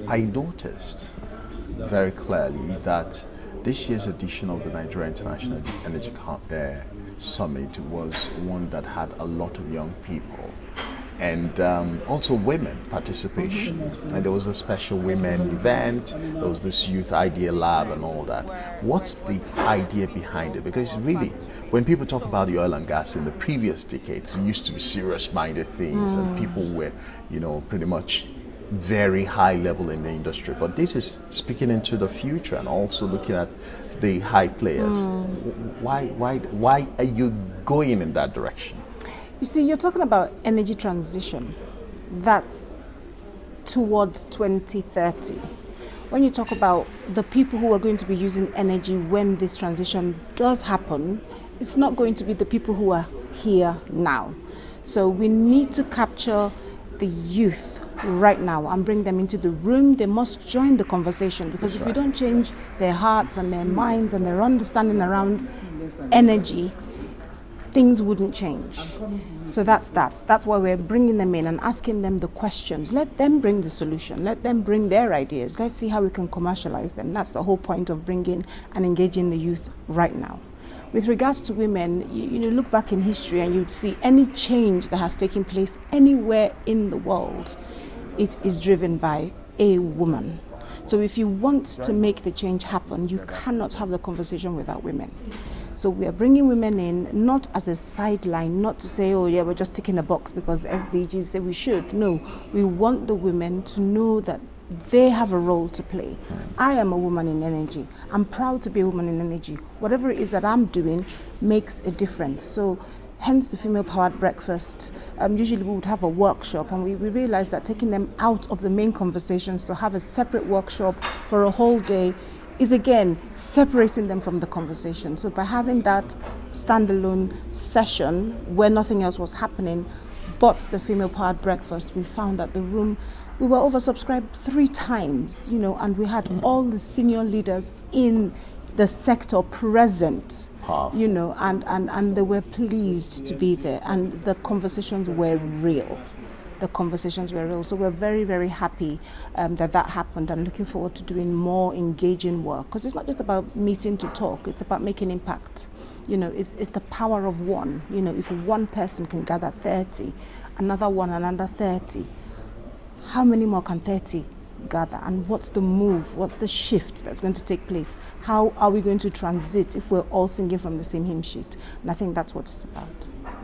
I noticed very clearly that this year's edition of the Nigeria International Energy Summit was one that had a lot of young people and also women participation. And there was a special women event, there was this youth idea lab and all that. What's the idea behind it? Because really, when people talk about the oil and gas in the previous decades, it used to be serious-minded things and people were, pretty much very high level in the industry. But this is speaking into the future and also looking at the high players. Why are you going in that direction? You see, you're talking about energy transition. That's towards 2030. When you talk about the people who are going to be using energy when this transition does happen, it's not going to be the people who are here now. So we need to capture the youth right now and bring them into the room. They must join the conversation, because if we don't change their hearts and their minds and their understanding around energy, things wouldn't change. So that's why we're bringing them in and asking them the questions. Let them bring the solution. Let them bring their ideas. Let's see how we can commercialize them. That's the whole point of bringing and engaging the youth right now. With regards to women, you look back in history and you'd see any change that has taken place anywhere in the world, it is driven by a woman. So if you want to make the change happen, you cannot have the conversation without women. So we are bringing women in, not as a sideline, not to say, oh yeah, we're just ticking a box because SDGs say we should. No, we want the women to know that they have a role to play. I am a woman in energy. I'm proud to be a woman in energy. Whatever it is that I'm doing makes a difference. So hence the female-powered breakfast. Usually we would have a workshop, and we realized that taking them out of the main conversations to have a separate workshop for a whole day is again separating them from the conversation. So by having that standalone session where nothing else was happening but the female-powered breakfast, we found that the room, we were oversubscribed 3 times, and we had all the senior leaders in the sector present, and they were pleased to be there, and the conversations were real. So we're very, very happy that happened, and looking forward to doing more engaging work, because it's not just about meeting to talk, it's about making impact. It's the power of one. If one person can gather 30, another 30, how many more can 30 gather? And what's the move? What's the shift that's going to take place? How are we going to transit if we're all singing from the same hymn sheet? And I think that's what it's about.